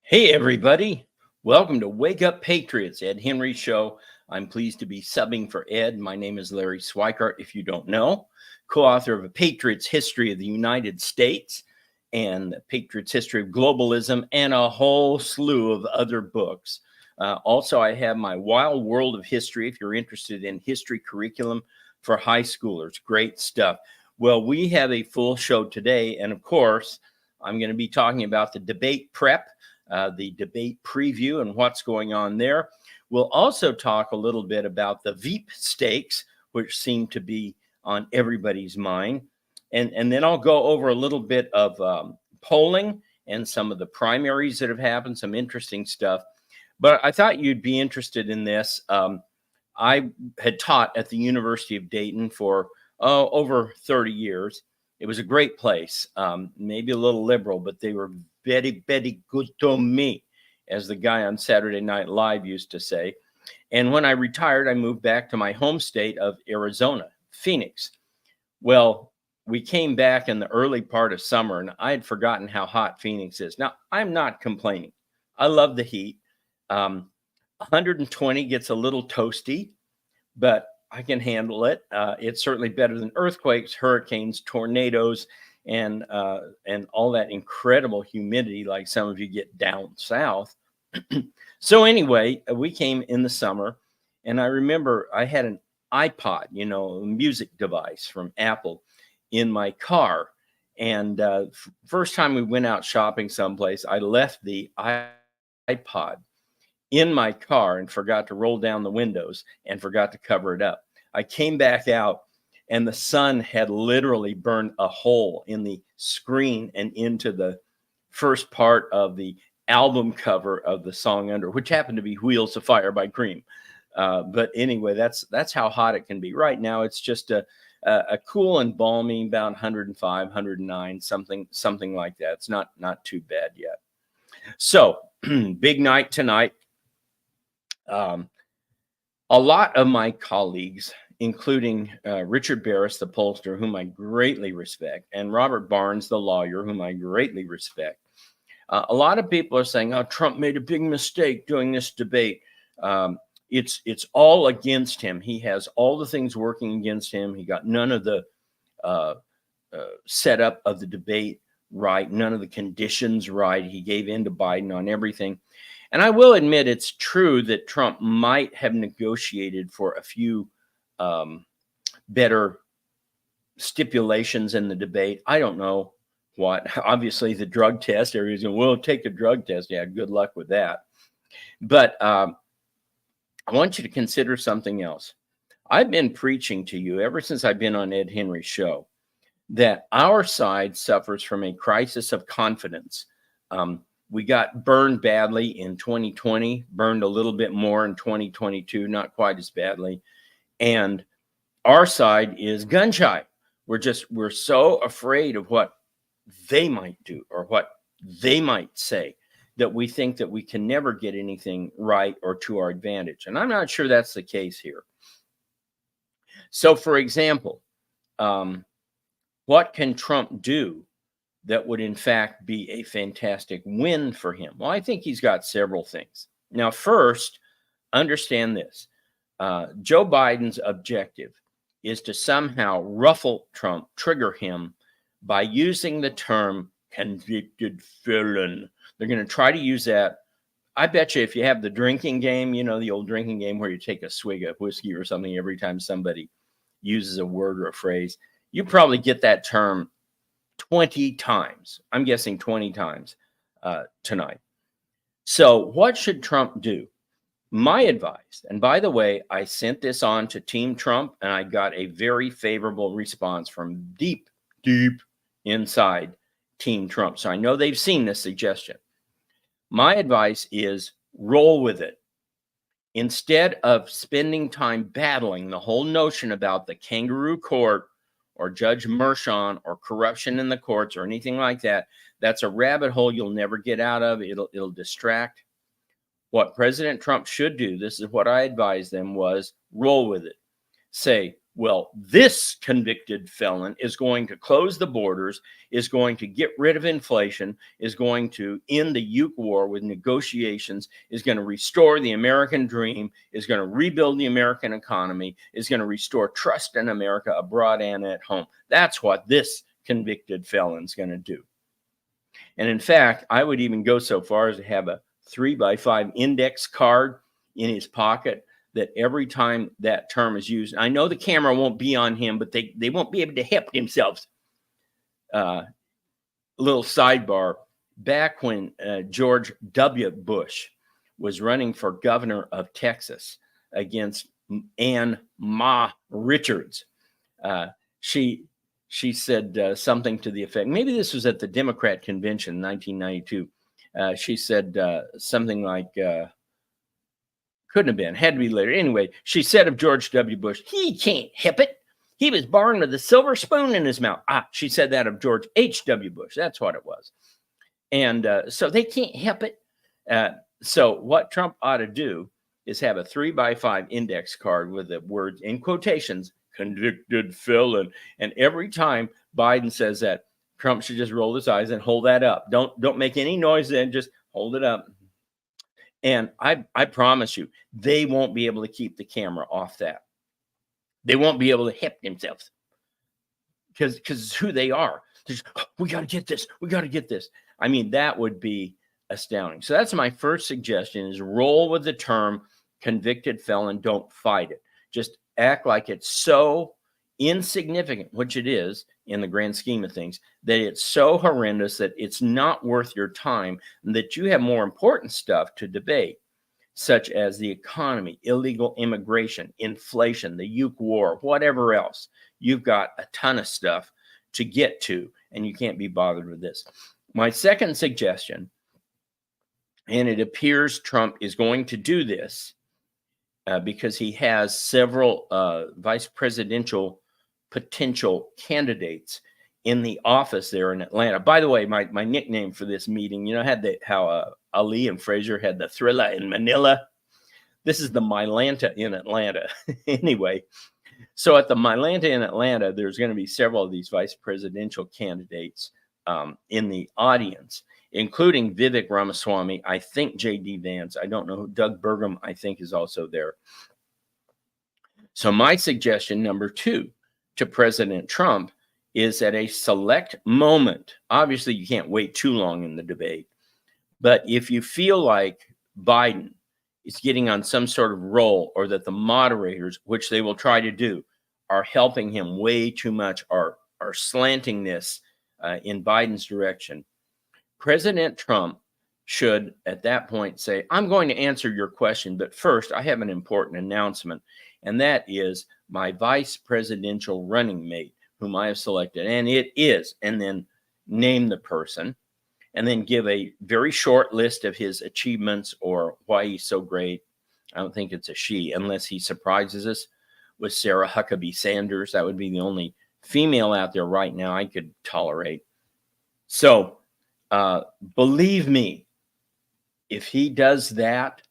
Hey, everybody. Welcome to Wake Up Patriots, Ed Henry Show. I'm pleased to be subbing for Ed. My name is Larry Swikart, if you don't know, co-author of A Patriot's History of the United States and Patriot's History of Globalism and a whole slew of other books. Also, I have my Wild World of History, if you're interested in history curriculum for high schoolers. Great stuff. Well, we have a full show today, and of course, I'm going to be talking about the debate prep, the debate preview and what's going on there. We'll also talk a little bit about the Veep stakes, which seem to be on everybody's mind. And then I'll go over a little bit of polling and some of the primaries that have happened, some interesting stuff. But I thought you'd be interested in this. I had taught at the University of Dayton for over 30 years. It was a great place, maybe a little liberal, but they were very, very good to me, as the guy on Saturday Night Live used to say. And when I retired, I moved back to my home state of Arizona, Phoenix. Well, we came back in the early part of summer, and I had forgotten how hot Phoenix is. Now, I'm not complaining. I love the heat. 120 gets a little toasty, but I can handle it. It's certainly better than earthquakes, hurricanes, tornadoes, and all that incredible humidity like some of you get down south. So anyway, we came in the summer, and I remember I had an iPod, a music device from Apple, in my car. And first time we went out shopping someplace, I left the iPod in my car and forgot to roll down the windows and forgot to cover it up. I came back out, and the sun had literally burned a hole in the screen and into the first part of the album cover of the song under, which happened to be Wheels of Fire by Cream. But anyway, that's how hot it can be. Right now, it's just a cool and balmy, about 105, 109, something like that. It's not too bad yet. So big night tonight. A lot of my colleagues, including Richard Barris, the pollster, whom I greatly respect, and Robert Barnes, the lawyer, whom I greatly respect. A lot of people are saying, "Oh, Trump made a big mistake doing this debate. It's all against him. He has all the things working against him. He got none of the setup of the debate right, none of the conditions right. He gave in to Biden on everything." And I will admit it's true that Trump might have negotiated for a few better stipulations in the debate. I don't know what. Obviously, the drug test, everybody's going, "Well, take the drug test." Yeah, good luck with that. But I want you to consider something else. I've been preaching to you ever since I've been on Ed Henry's show that our side suffers from a crisis of confidence. We got burned badly in 2020, burned a little bit more in 2022, not quite as badly. And our side is gun shy. We're so afraid of what they might do or what they might say that we think that we can never get anything right or to our advantage. And I'm not sure that's the case here. So, for example, what can Trump do that would in fact be a fantastic win for him? Well, I think he's got several things. Now, first, understand this. Joe Biden's objective is to somehow ruffle Trump, trigger him by using the term convicted felon. They're going to try to use that. I bet you if you have the drinking game, the old drinking game where you take a swig of whiskey or something every time somebody uses a word or a phrase, you probably get that term 20 times. I'm guessing 20 times tonight. So what should Trump do? My advice, and by the way, I sent this on to Team Trump, and I got a very favorable response from deep inside Team Trump. So I know they've seen this suggestion. My advice is roll with it. Instead of spending time battling the whole notion about the kangaroo court or Judge Merchan or corruption in the courts or anything like that, that's a rabbit hole you'll never get out of. It'll distract. What President Trump should do, this is what I advised them, was roll with it. Say, Well, this convicted felon is going to close the borders, is going to get rid of inflation, is going to end the Uke War with negotiations, is going to restore the American dream, is going to rebuild the American economy, is going to restore trust in America abroad and at home. That's what this convicted felon's going to do. And in fact, I would even go so far as to have a 3x5 index card in his pocket that every time that term is used, I know the camera won't be on him, but they won't be able to help themselves. Little sidebar, back when George W. Bush was running for governor of Texas against Ann Ma Richards, she said something to the effect, maybe this was at the Democrat convention in 1992. She said something like, couldn't have been, had to be later. Anyway, she said of George W. Bush, he can't help it. He was born with a silver spoon in his mouth. She said that of George H.W. Bush. That's what it was. And so they can't help it. So what Trump ought to do is have a 3x5 index card with the words in quotations, convicted felon. And every time Biden says that, Trump should just roll his eyes and hold that up. Don't make any noise then, just hold it up. And I promise you, they won't be able to keep the camera off that. They won't be able to help themselves because it's who they are. Just, we got to get this. We got to get this. I mean, that would be astounding. So that's my first suggestion is roll with the term convicted felon. Don't fight it. Just act like it's so insignificant, which it is in the grand scheme of things, that it's so horrendous that it's not worth your time, and that you have more important stuff to debate, such as the economy, illegal immigration, inflation, the Uke War, whatever else. You've got a ton of stuff to get to, and you can't be bothered with this. My second suggestion, and it appears Trump is going to do this because he has several vice presidential potential candidates in the office there in Atlanta. By the way, my nickname for this meeting, you know, had how Ali and Fraser had the Thriller in Manila. This is the Mylanta in Atlanta. Anyway, so at the Mylanta in Atlanta, there's going to be several of these vice presidential candidates in the audience, including Vivek Ramaswamy, I think J.D. Vance, I don't know who, Doug Burgum, I think is also there. So my suggestion number 2 to President Trump is at a select moment. Obviously, you can't wait too long in the debate, but if you feel like Biden is getting on some sort of roll, or that the moderators, which they will try to do, are helping him way too much, are slanting this in Biden's direction, President Trump should at that point say, I'm going to answer your question, but first I have an important announcement, and that is my vice presidential running mate, whom I have selected, and it is, and then name the person, and then give a very short list of his achievements or why he's so great. I don't think it's a she, unless he surprises us with Sarah Huckabee Sanders. That would be the only female out there right now I could tolerate. So believe me, if he does that,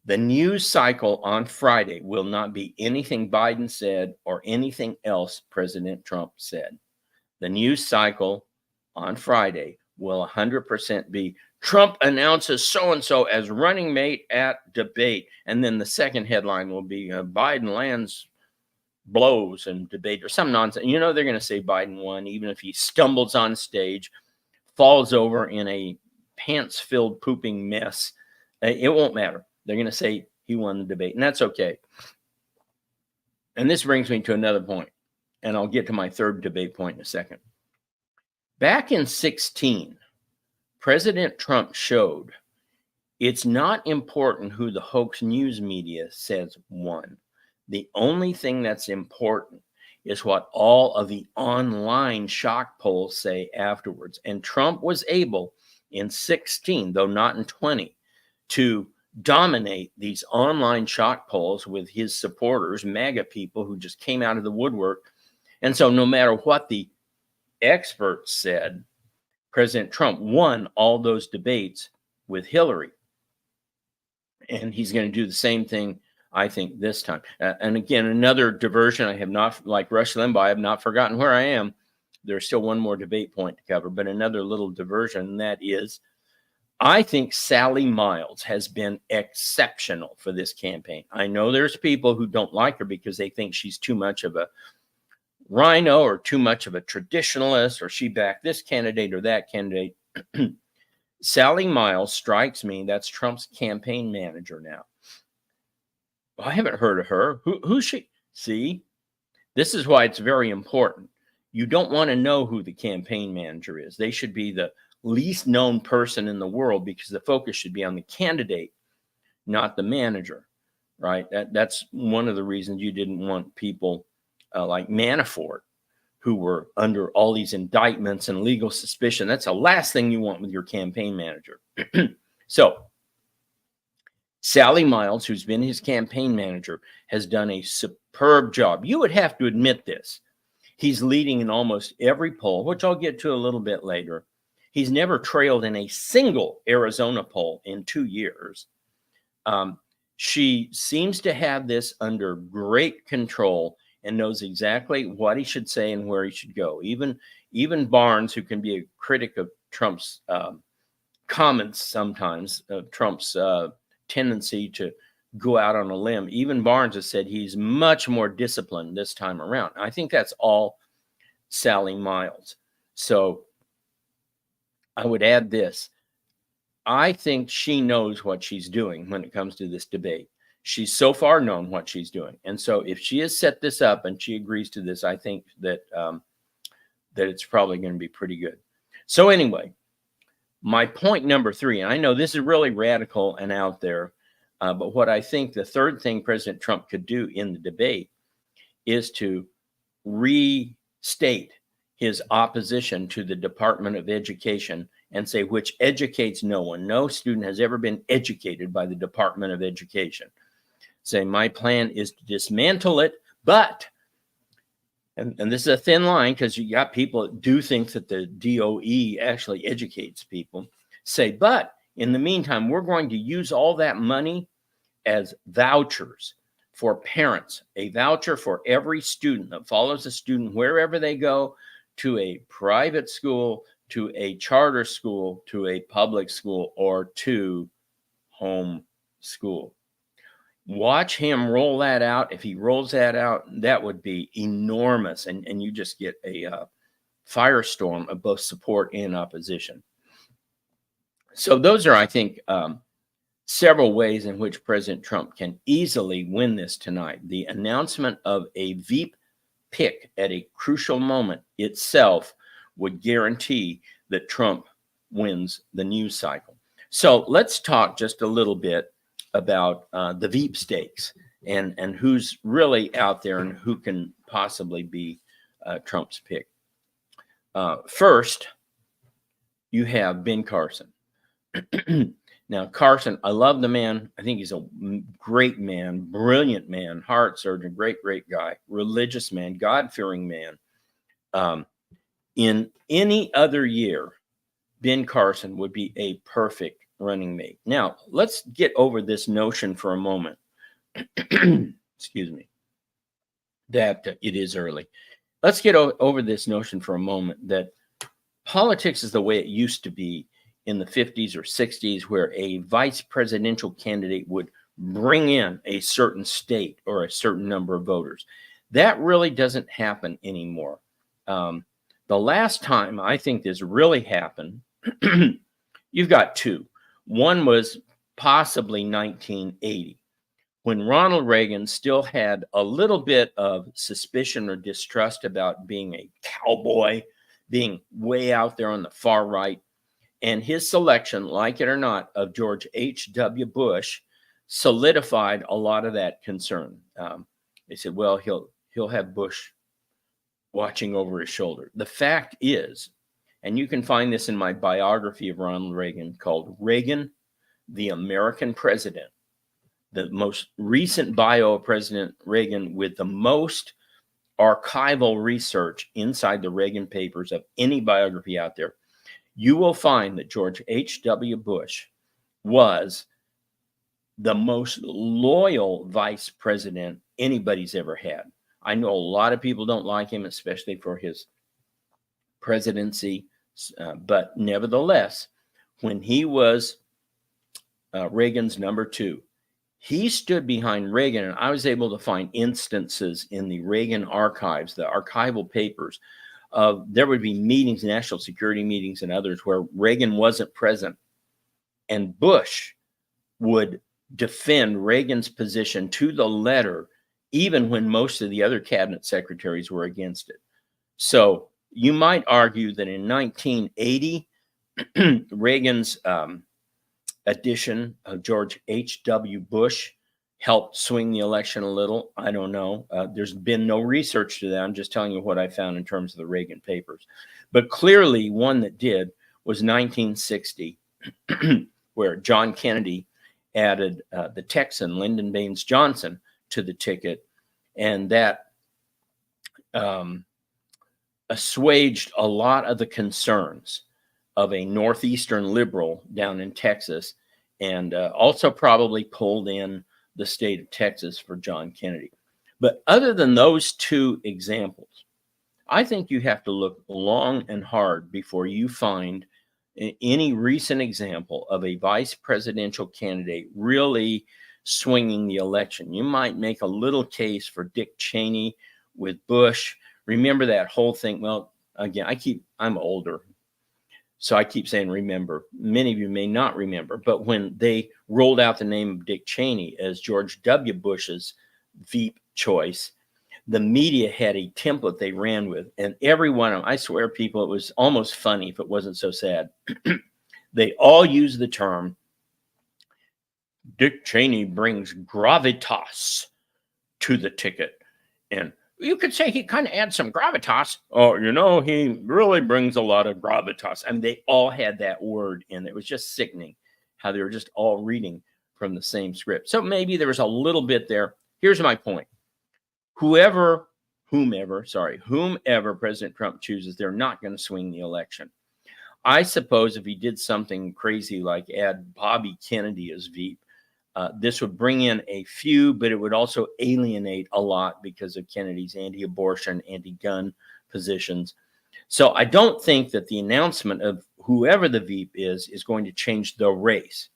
the news cycle on Friday will not be anything Biden said or anything else President Trump said. The news cycle on Friday will 100% be Trump announces so-and-so as running mate at debate. And then the second headline will be Biden lands blows and debate or some nonsense. You know, they're going to say Biden won, even if he stumbles on stage, falls over in a pants-filled pooping mess. It won't matter. They're going to say he won the debate, and that's okay. And this brings me to another point, and I'll get to my third debate point in a second. Back in 2016, President Trump showed it's not important who the hoax news media says won. The only thing that's important is what all of the online shock polls say afterwards. And Trump was able in 2016, though not in 2020, to dominate these online shock polls with his supporters, MAGA people who just came out of the woodwork. And so no matter what the experts said, President Trump won all those debates with Hillary. And he's going to do the same thing, I think, this time. And again, another diversion. I have not, like Rush Limbaugh, I have not forgotten where I am. There's still one more debate point to cover, but another little diversion, and that is, I think Sally Miles has been exceptional for this campaign. I know there's people who don't like her because they think she's too much of a rhino or too much of a traditionalist, or she backed this candidate or that candidate. Sally Miles strikes me, that's Trump's campaign manager now. I haven't heard of her. Who's she? See, this is why it's very important. You don't want to know who the campaign manager is. They should be the least known person in the world, because the focus should be on the candidate, not the manager, right? That's one of the reasons you didn't want people like Manafort, who were under all these indictments and legal suspicion. That's the last thing you want with your campaign manager. So Sally Miles, who's been his campaign manager, has done a superb job. You would have to admit this. He's leading in almost every poll, which I'll get to a little bit later. He's never trailed in a single Arizona poll in 2 years. She seems to have this under great control and knows exactly what he should say and where he should go. Even Barnes, who can be a critic of Trump's comments sometimes, of Trump's tendency to go out on a limb, even Barnes has said he's much more disciplined this time around. I think that's all Sally Miles. So I would add this. I think she knows what she's doing when it comes to this debate. She's so far known what she's doing. And so if she has set this up and she agrees to this, I think that that it's probably going to be pretty good. So anyway, my point number 3, and I know this is really radical and out there, but what I think the third thing President Trump could do in the debate is to restate his opposition to the Department of Education and say, which educates no one. No student has ever been educated by the Department of Education. Say, my plan is to dismantle it, but, and this is a thin line, because you got people that do think that the DOE actually educates people, say, but in the meantime, we're going to use all that money as vouchers for parents, a voucher for every student that follows a student wherever they go, to a private school, to a charter school, to a public school, or to home school. Watch him roll that out. If he rolls that out, that would be enormous. And you just get a firestorm of both support and opposition. So those are, I think, several ways in which President Trump can easily win this tonight. The announcement of a Veep pick at a crucial moment itself would guarantee that Trump wins the news cycle. So let's talk just a little bit about the Veep stakes and who's really out there and who can possibly be Trump's pick. First, you have Ben Carson. Now, Carson, I love the man. I think he's a great man, brilliant man, heart surgeon, great guy, religious man, God-fearing man. In any other year, Ben Carson would be a perfect running mate. Now, let's get over this notion for a moment. Excuse me. That it is early. Let's get over this notion for a moment that politics is the way it used to be in the 50s or 60s, where a vice presidential candidate would bring in a certain state or a certain number of voters. That really doesn't happen anymore. The last time I think this really happened, you've got two. One was possibly 1980, when Ronald Reagan still had a little bit of suspicion or distrust about being a cowboy, being way out there on the far right. And his selection, like it or not, of George H.W. Bush solidified a lot of that concern. They said, well, he'll have Bush watching over his shoulder. The fact is, and you can find this in my biography of Ronald Reagan called Reagan, the American President, the most recent bio of President Reagan with the most archival research inside the Reagan papers of any biography out there. You will find that George H.W. Bush was the most loyal vice president anybody's ever had. I know a lot of people don't like him, especially for his presidency, but nevertheless, when he was Reagan's number two, he stood behind Reagan, and I was able to find instances in the Reagan archives, the archival papers, there would be meetings, national security meetings and others, where Reagan wasn't present, and Bush would defend Reagan's position to the letter, even when most of the other cabinet secretaries were against it. So you might argue that in 1980, Reagan's addition of George H.W. Bush helped swing the election a little. I don't know. There's been no research to that. I'm just telling you what I found in terms of the Reagan papers. But clearly one that did was 1960, where John Kennedy added the Texan Lyndon Baines Johnson to the ticket, and that assuaged a lot of the concerns of a Northeastern liberal down in Texas, and also probably pulled in the state of Texas for John Kennedy. But other than those two examples, I think you have to look long and hard before you find any recent example of a vice presidential candidate really swinging the election. You might make a little case for Dick Cheney with Bush. Remember that whole thing? Well, again, I'm older, so I keep saying remember. Many of you may not remember, but when they rolled out the name of Dick Cheney as George W. Bush's Veep choice, the media had a template they ran with, and every one of them, I swear, people, it was almost funny if it wasn't so sad. They all used the term, Dick Cheney brings gravitas to the ticket. And you could say he kind of adds some gravitas. Oh, he really brings a lot of gravitas. And they all had that word in it. It was just sickening how they were just all reading from the same script. So maybe there was a little bit there. Here's my point. Whomever President Trump chooses, they're not going to swing the election. I suppose if he did something crazy like add Bobby Kennedy as Veep, this would bring in a few, but it would also alienate a lot because of Kennedy's anti-abortion, anti-gun positions. So I don't think that the announcement of whoever the Veep is going to change the race.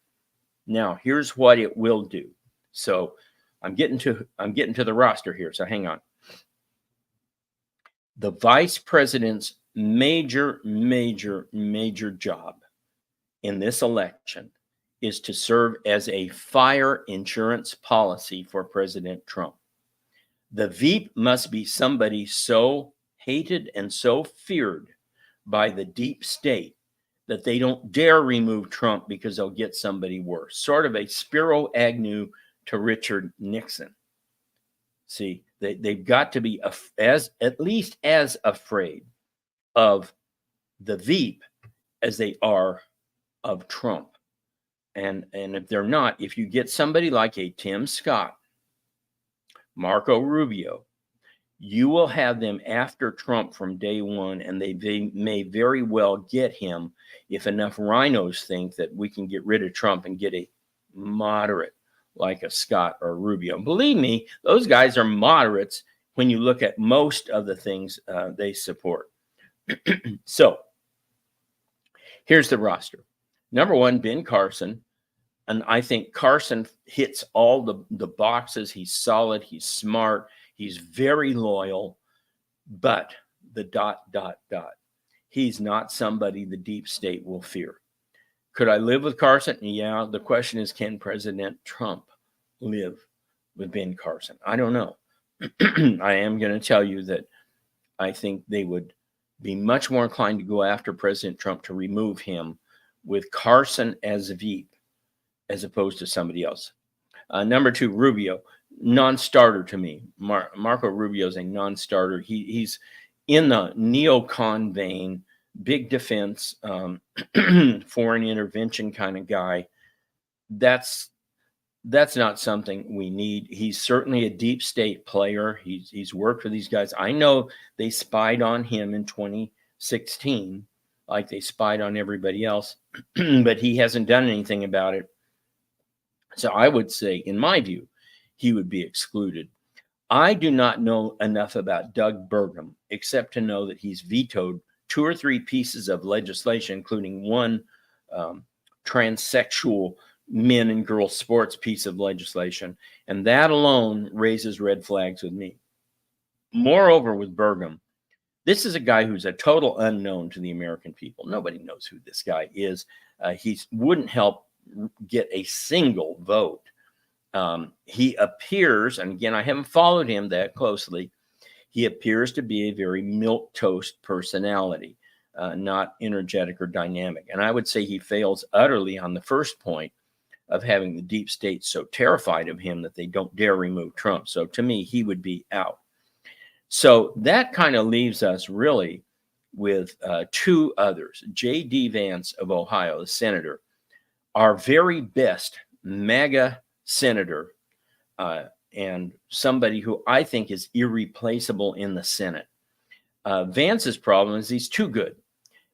Now, here's what it will do. So I'm getting to the roster here, so hang on. The vice president's major job in this election is to serve as a fire insurance policy for President Trump. The Veep must be somebody so hated and so feared by the deep state that they don't dare remove Trump because they'll get somebody worse. Sort of a Spiro Agnew to Richard Nixon. See, they've got to be at least as afraid of the Veep as they are of Trump. And if they're not, if you get somebody like a Tim Scott, Marco Rubio, you will have them after Trump from day one, and they may very well get him if enough rhinos think that we can get rid of Trump and get a moderate like a Scott or Rubio. Believe me, those guys are moderates when you look at most of the things they support. So here's the roster. Number one, Ben Carson. And I think Carson hits all the boxes. He's solid. He's smart. He's very loyal. But the ... He's not somebody the deep state will fear. Could I live with Carson? Yeah. The question is, can President Trump live with Ben Carson? I don't know. I am going to tell you that I think they would be much more inclined to go after President Trump to remove him with Carson as Veep as opposed to somebody else. Number two, Rubio, non-starter to me. Marco Rubio is a non-starter. He's in the neocon vein, big defense, foreign intervention kind of guy. That's not something we need. He's certainly a deep state player. He's worked for these guys. I know they spied on him in 2016, like they spied on everybody else, but he hasn't done anything about it. So I would say, in my view, he would be excluded. I do not know enough about Doug Burgum, except to know that he's vetoed 2 or 3 pieces of legislation, including one transsexual men and girls sports piece of legislation. And that alone raises red flags with me. Moreover, with Burgum, this is a guy who's a total unknown to the American people. Nobody knows who this guy is. He wouldn't help get a single vote. He appears, and again, I haven't followed him that closely, he appears to be a very milquetoast personality, not energetic or dynamic. And I would say he fails utterly on the first point of having the deep state so terrified of him that they don't dare remove Trump. So to me, he would be out. So that kind of leaves us really with 2 others. J.D. Vance of Ohio, the senator, our very best MAGA senator, and somebody who I think is irreplaceable in the Senate. Vance's problem is he's too good,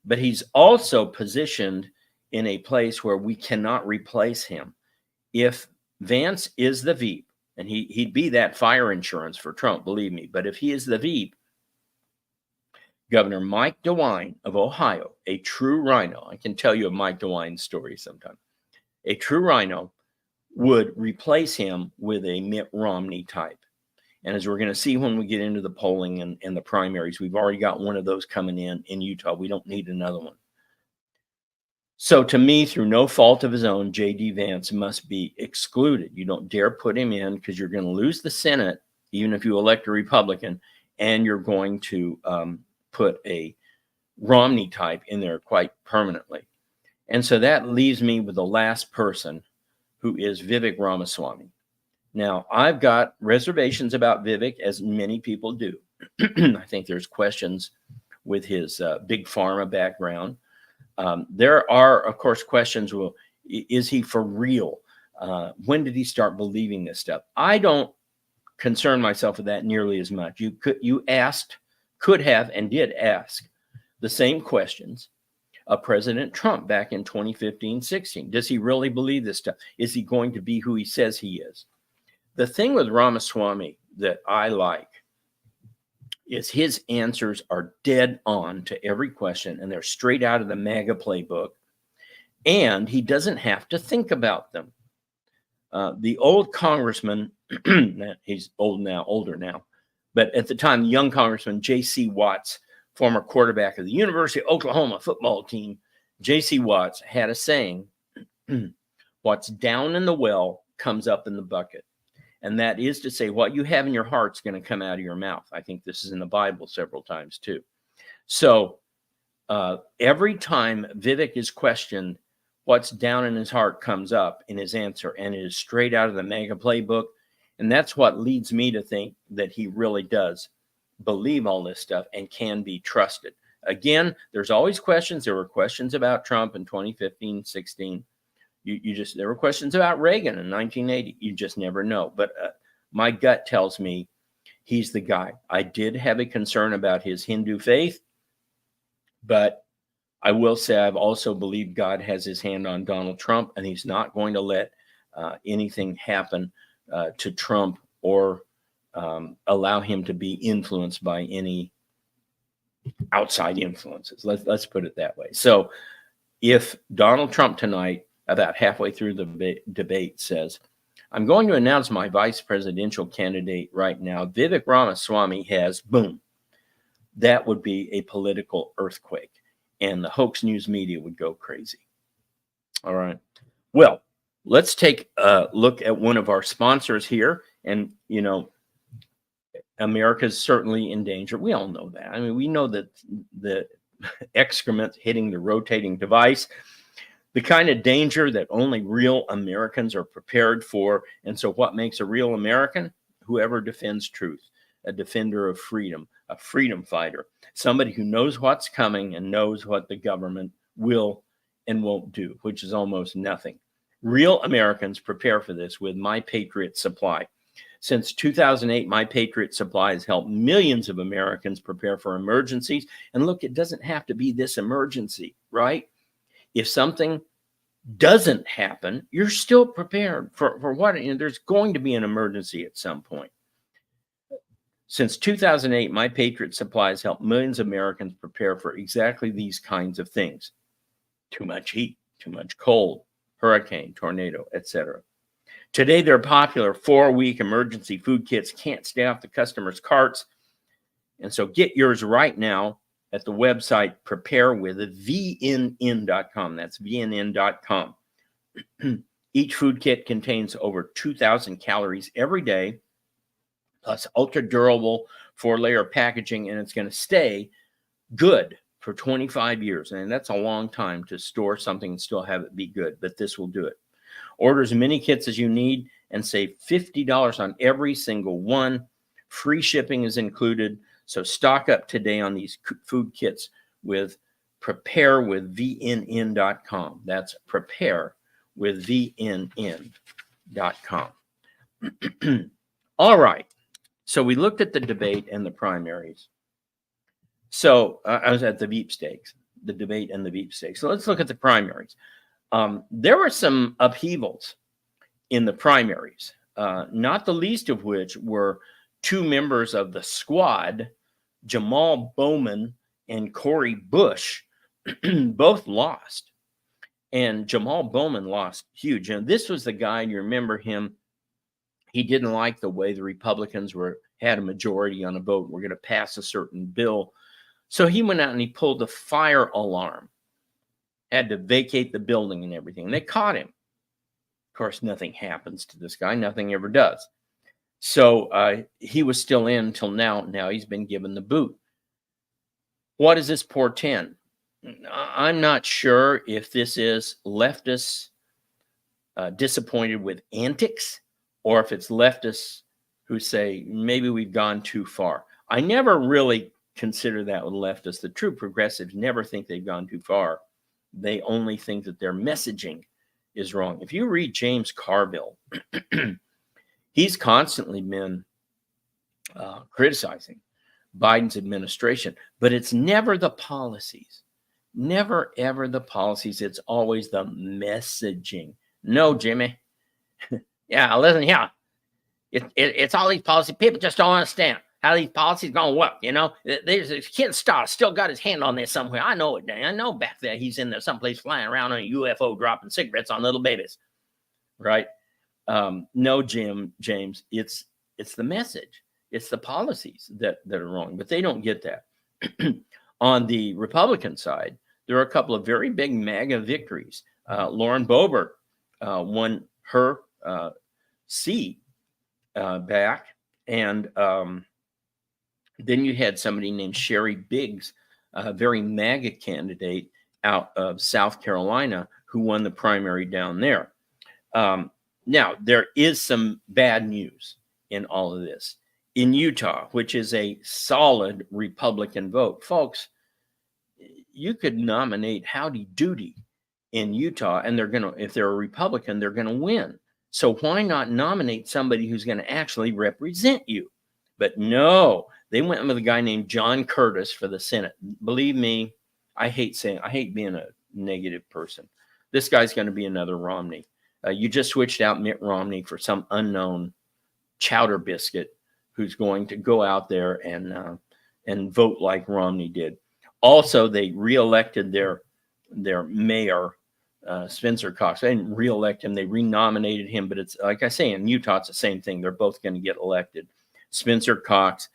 but he's also positioned in a place where we cannot replace him. If Vance is the Veep, and he'd be that fire insurance for Trump, believe me. But if he is the Veep, Governor Mike DeWine of Ohio, a true rhino, I can tell you a Mike DeWine story sometime, a true rhino would replace him with a Mitt Romney type. And as we're going to see when we get into the polling and the primaries, we've already got one of those coming in Utah. We don't need another one. So to me, through no fault of his own, J.D. Vance must be excluded. You don't dare put him in because you're going to lose the Senate, even if you elect a Republican, and you're going to put a Romney type in there quite permanently. And so that leaves me with the last person, who is Vivek Ramaswamy. Now, I've got reservations about Vivek, as many people do. I think there's questions with his big pharma background. There are, of course, questions. Well, is he for real? When did he start believing this stuff? I don't concern myself with that nearly as much. You could have and did ask the same questions of President Trump back in 2015-16. Does he really believe this stuff? Is he going to be who he says he is? The thing with Ramaswamy that I like is his answers are dead on to every question, and they're straight out of the MAGA playbook, and he doesn't have to think about them. The old congressman, he's older now, but at the time, the young congressman, J.C. Watts, former quarterback of the University of Oklahoma football team, J.C. Watts had a saying, what's down in the well comes up in the bucket. And that is to say, what you have in your heart's going to come out of your mouth. I think this is in the Bible several times too. So every time Vivek is questioned, what's down in his heart comes up in his answer, and it is straight out of the MAGA playbook. And that's what leads me to think that he really does believe all this stuff and can be trusted. Again, there's always questions. There were questions about Trump in 2015-16. There were questions about Reagan in 1980. You just never know. But my gut tells me he's the guy. I did have a concern about his Hindu faith, but I will say I've also believed God has his hand on Donald Trump, and he's not going to let anything happen to Trump or allow him to be influenced by any outside influences. Let's put it that way. So if Donald Trump tonight, about halfway through the debate, says, I'm going to announce my vice presidential candidate right now, Vivek Ramaswamy has, boom, that would be a political earthquake, and the hoax news media would go crazy. All right. Well, let's take a look at one of our sponsors here. And, you know, America's certainly in danger. We all know that. I mean, we know that the excrement hitting the rotating device, the kind of danger that only real Americans are prepared for. And so what makes a real American? Whoever defends truth, a defender of freedom, a freedom fighter, somebody who knows what's coming and knows what the government will and won't do, which is almost nothing. Real Americans prepare for this with My Patriot Supply. Since 2008, My Patriot Supply has helped millions of Americans prepare for emergencies. And look, it doesn't have to be this emergency, right? If something doesn't happen, you're still prepared for what, there's going to be an emergency at some point. Since 2008, My Patriot Supplies helped millions of Americans prepare for exactly these kinds of things. Too much heat, too much cold, hurricane, tornado, etc. Today, they're popular 4-week emergency food kits can't stay off the customers' carts. And so get yours right now at the website preparewithvnn.com. That's vnn.com. Each food kit contains over 2,000 calories every day, plus ultra durable 4-layer packaging, and it's going to stay good for 25 years. And that's a long time to store something and still have it be good, but this will do it. Order as many kits as you need and save $50 on every single one. Free shipping is included. So stock up today on these food kits with preparewithvnn.com. That's preparewithvnn.com. All right. So we looked at the debate and the primaries. So I was at the Veep Stakes, the debate and the Veep Stakes. So let's look at the primaries. There were some upheavals in the primaries, not the least of which were 2 members of the squad, Jamal Bowman and Cori Bush, both lost. And Jamal Bowman lost huge. And this was the guy, you remember him, he didn't like the way the Republicans had a majority on a vote. We're going to pass a certain bill. So he went out and he pulled the fire alarm, had to vacate the building and everything. And they caught him. Of course, nothing happens to this guy. Nothing ever does. So he was still in until now. Now he's been given the boot. What does this portend? I'm not sure if this is leftists disappointed with antics or if it's leftists who say maybe we've gone too far. I never really consider that with leftists. The true progressives never think they've gone too far. They only think that their messaging is wrong. If you read James Carville, he's constantly been criticizing Biden's administration, but it's never the policies. Never, ever the policies. It's always the messaging. No, Jimmy. Yeah, listen here. It's all these policies. People just don't understand how these policies going to work. You know, there's this kid Star still got his hand on there somewhere. I know it, Dan. I know back there he's in there someplace flying around on a UFO dropping cigarettes on little babies. Right? No, James, it's the message. It's the policies that are wrong, but they don't get that. On the Republican side, there are a couple of very big MAGA victories. Lauren Boebert won her seat back, and then you had somebody named Sherry Biggs, a very MAGA candidate out of South Carolina, who won the primary down there. Now, there is some bad news in all of this. In Utah, which is a solid Republican vote, folks, you could nominate Howdy Doody in Utah, and if they're a Republican, they're going to win. So why not nominate somebody who's going to actually represent you? But no, they went with a guy named John Curtis for the Senate. Believe me, I hate being a negative person. This guy's going to be another Romney. You just switched out Mitt Romney for some unknown chowder biscuit who's going to go out there and vote like Romney did. Also, they reelected their mayor, Spencer Cox. They didn't reelect him; they renominated him. But it's like I say, in Utah, it's the same thing. They're both going to get elected. Spencer Cox.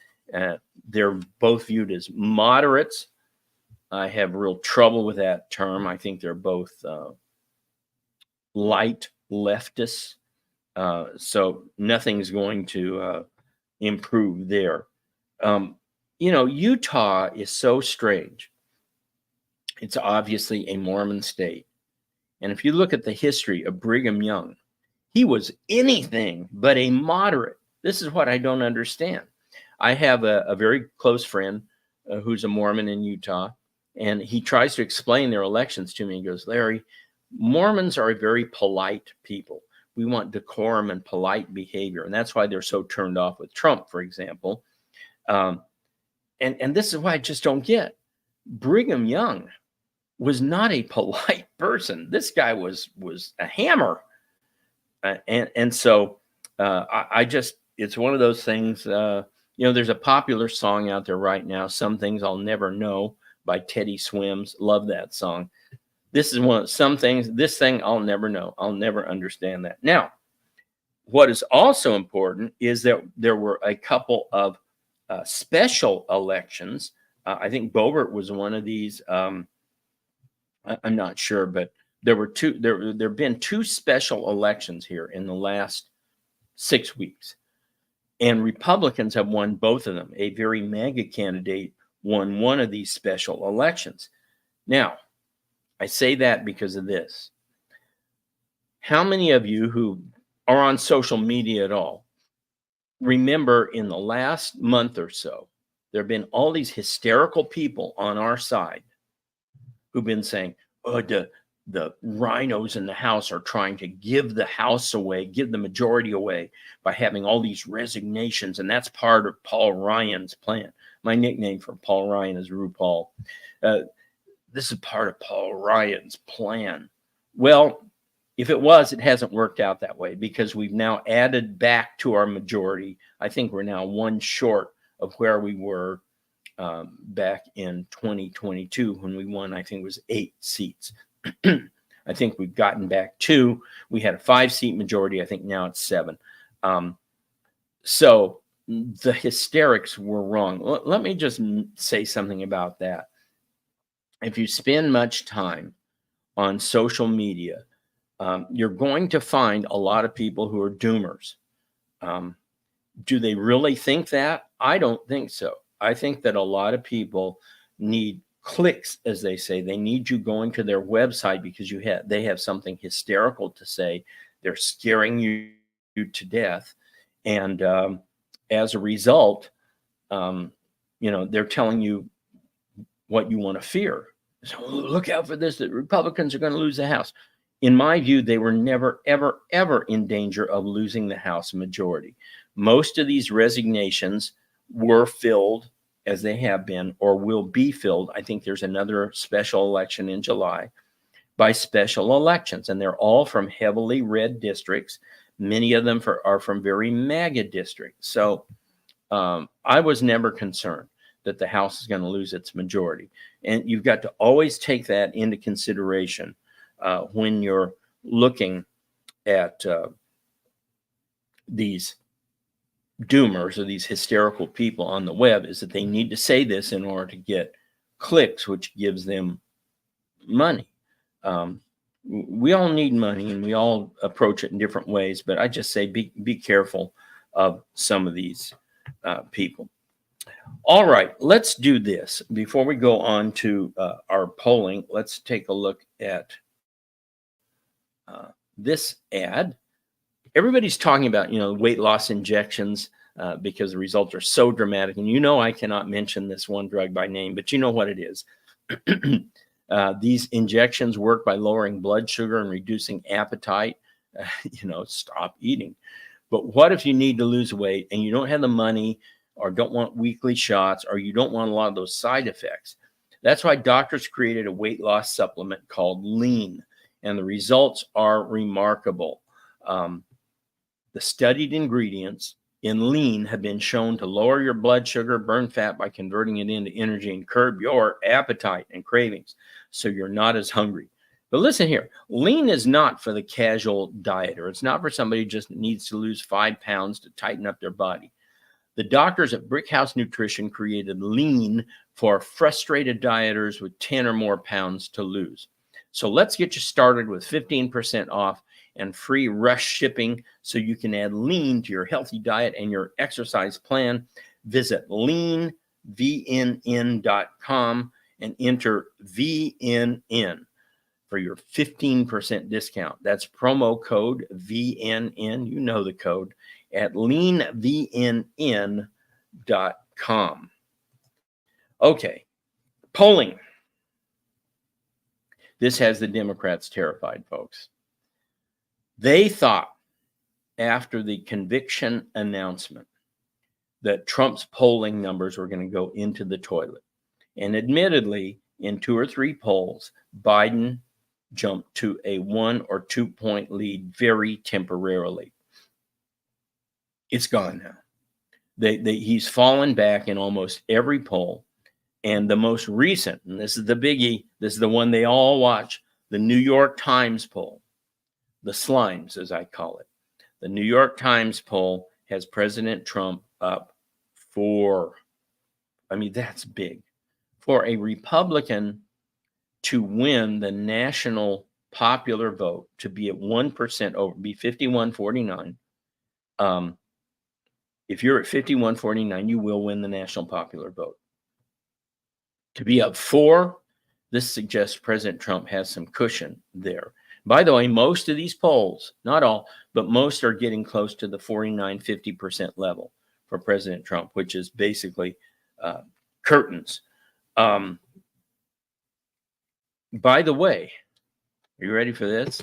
They're both viewed as moderates. I have real trouble with that term. I think they're both light leftists. So nothing's going to improve there. Utah is so strange. It's obviously a Mormon state. And if you look at the history of Brigham Young, he was anything but a moderate. This is what I don't understand. I have a very close friend who's a Mormon in Utah, and he tries to explain their elections to me. He goes, Larry, Mormons are a very polite people. We want decorum and polite behavior. And that's why they're so turned off with Trump, for example. And this is why I just don't get. Brigham Young was not a polite person. This guy was a hammer. And so I just, it's one of those things, there's a popular song out there right now, Some Things I'll Never Know by Teddy Swims. Love that song. This is some things, this thing I'll never know. I'll never understand that. Now, what is also important is that there were a couple of special elections. I think Boebert was one of these. I'm not sure, but there were two. There have been two special elections here in the last 6 weeks, and Republicans have won both of them. A very MAGA candidate won one of these special elections. Now, I say that because of this. How many of you who are on social media at all remember in the last month or so, there have been all these hysterical people on our side who've been saying, oh, the rhinos in the House are trying to give the House away, give the majority away by having all these resignations. And that's part of Paul Ryan's plan. My nickname for Paul Ryan is RuPaul. This is part of Paul Ryan's plan. Well, if it was, it hasn't worked out that way because we've now added back to our majority. I think we're now one short of where we were back in 2022 when we won, I think it was 8 seats. I think we've gotten back 2. We had a 5-seat majority. I think now it's 7. So the hysterics were wrong. Let me just say something about that. If you spend much time on social media, you're going to find a lot of people who are doomers. Do they really think that? I don't think so. I think that a lot of people need clicks, as they say. They need you going to their website because they have something hysterical to say. They're scaring you to death. And as a result, they're telling you what you want to fear. So look out for this, that Republicans are going to lose the House. In my view, they were never, ever, ever in danger of losing the House majority. Most of these resignations were filled, as they have been, or will be filled. I think there's another special election in July, by special elections, and they're all from heavily red districts. Many of them are from very MAGA districts. So I was never concerned that the House is going to lose its majority. And you've got to always take that into consideration when you're looking at these doomers or these hysterical people on the web, is that they need to say this in order to get clicks, which gives them money. We all need money and we all approach it in different ways, but I just say be careful of some of these people. All right, let's do this. Before we go on to our polling, let's take a look at this ad. Everybody's talking about, weight loss injections because the results are so dramatic. And I cannot mention this one drug by name, but you know what it is. These injections work by lowering blood sugar and reducing appetite. Stop eating. But what if you need to lose weight and you don't have the money or don't want weekly shots or you don't want a lot of those side effects? That's why doctors created a weight loss supplement called Lean, and the results are remarkable. The studied ingredients in Lean have been shown to lower your blood sugar, burn fat by converting it into energy, and curb your appetite and cravings so you're not as hungry. But listen here, Lean is not for the casual dieter. It's not for somebody who just needs to lose 5 pounds to tighten up their body. The doctors at Brickhouse Nutrition created Lean for frustrated dieters with 10 or more pounds to lose. So let's get you started with 15% off and free rush shipping so you can add Lean to your healthy diet and your exercise plan. Visit leanvnn.com and enter VNN for your 15% discount. That's promo code VNN. You know the code at leanvnn.com. Okay, polling. This has the Democrats terrified, folks. They thought after the conviction announcement that Trump's polling numbers were going to go into the toilet. And admittedly, in 2 or 3 polls, Biden jumped to a 1 or 2 point lead very temporarily. It's gone now. He's fallen back in almost every poll. And the most recent, and this is the biggie, this is the one they all watch, the New York Times poll, the Slimes, as I call it. The New York Times poll has President Trump up 4. I mean, that's big. For a Republican to win the national popular vote, to be at 1% over, be 51-49. If you're at 51-49, you will win the national popular vote. To be up 4, this suggests President Trump has some cushion there. By the way, most of these polls, not all, but most are getting close to the 49-50% level for President Trump, which is basically curtains. By the way, are you ready for this?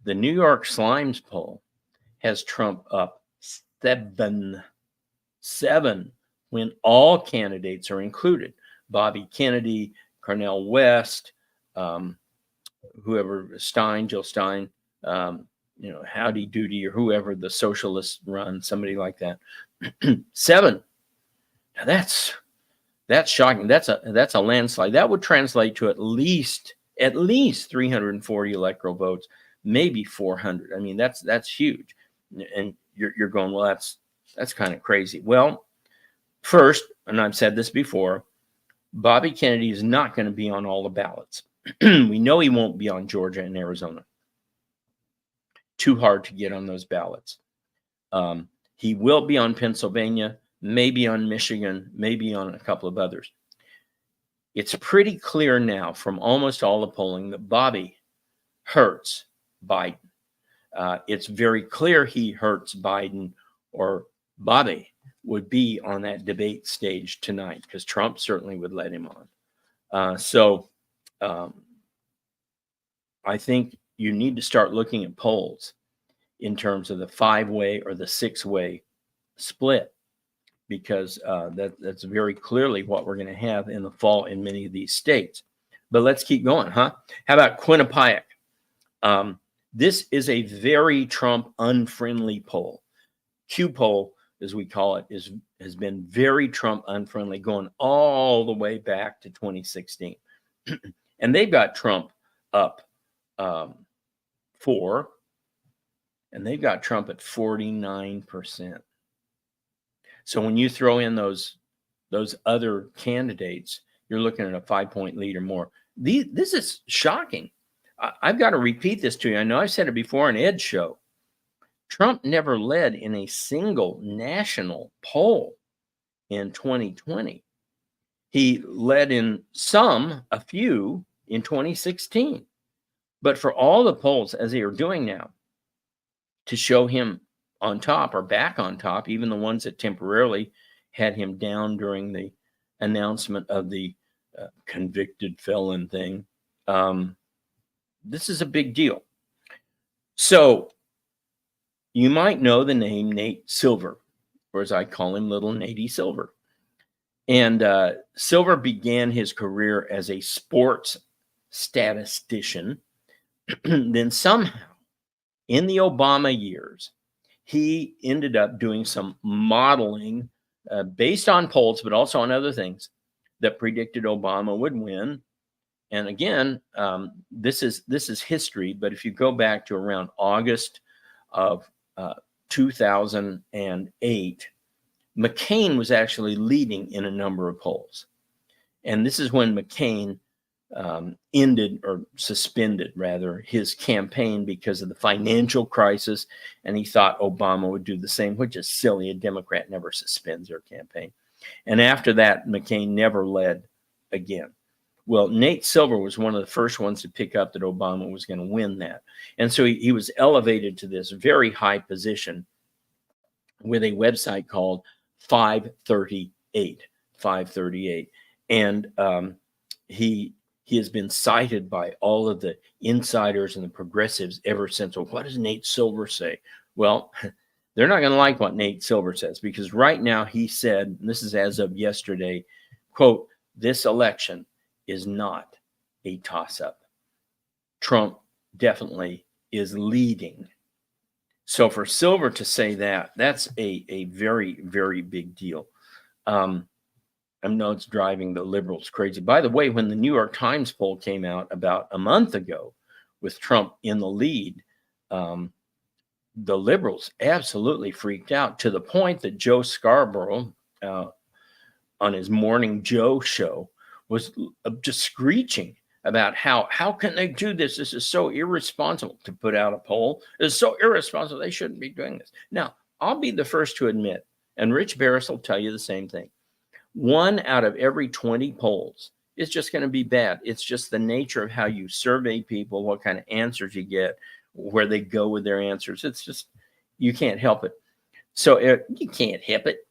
The New York Slimes poll has Trump up 7 when all candidates are included. Bobby Kennedy, Cornel West, whoever, Jill Stein, Howdy Doody, or whoever the socialists run, somebody like that. 7. Now that's shocking. That's a landslide. That would translate to at least 340 electoral votes, maybe 400. I mean, that's huge. And you're going, well, that's kind of crazy. Well, first, and I've said this before, Bobby Kennedy is not going to be on all the ballots. We know he won't be on Georgia and Arizona. Too hard to get on those ballots. He will be on Pennsylvania, maybe on Michigan, maybe on a couple of others. It's pretty clear now from almost all the polling that Bobby hurts Biden. It's very clear he hurts Biden, or Bobby would be on that debate stage tonight, because Trump certainly would let him on. So I think you need to start looking at polls in terms of the 5-way or the 6-way split, because that's very clearly what we're going to have in the fall in many of these states. But let's keep going, huh? How about Quinnipiac? This is a very Trump unfriendly poll. Q poll, as we call it, has been very Trump unfriendly, going all the way back to 2016. And they've got Trump up 4, and they've got Trump at 49%. So when you throw in those other candidates, you're looking at a 5-point lead or more. This is shocking. I've got to repeat this to you. I know I've said it before on Ed's show. Trump never led in a single national poll in 2020. He led in a few in 2016. But for all the polls, as they are doing now, to show him on top or back on top, even the ones that temporarily had him down during the announcement of the convicted felon thing, this is a big deal. So you might know the name Nate Silver, or as I call him, Little Natey Silver. And Silver began his career as a sports statistician. Then somehow, in the Obama years, he ended up doing some modeling based on polls, but also on other things that predicted Obama would win. And again, this is history. But if you go back to around August of 2008, McCain was actually leading in a number of polls. And this is when McCain ended, or suspended rather, his campaign because of the financial crisis. And he thought Obama would do the same, which is silly. A Democrat never suspends their campaign. And after that, McCain never led again. Well, Nate Silver was one of the first ones to pick up that Obama was going to win that. And so he was elevated to this very high position with a website called 538. And he has been cited by all of the insiders and the progressives ever since. Well, what does Nate Silver say? Well, they're not going to like what Nate Silver says, because right now he said, and this is as of yesterday, quote, "This election is not a toss-up. Trump definitely is leading. So for Silver to say that, that's a very, very big deal. I know it's driving the liberals crazy. By the way, when the New York Times poll came out about a month ago with Trump in the lead, the liberals absolutely freaked out to the point that Joe Scarborough on his Morning Joe show was just screeching about how can they do this? This is so irresponsible to put out a poll. It's so irresponsible. They shouldn't be doing this. Now, I'll be the first to admit, and Rich Barris will tell you the same thing. 1 out of every 20 polls is just going to be bad. It's just the nature of how you survey people, what kind of answers you get, where they go with their answers. It's just, you can't help it. So you can't help it.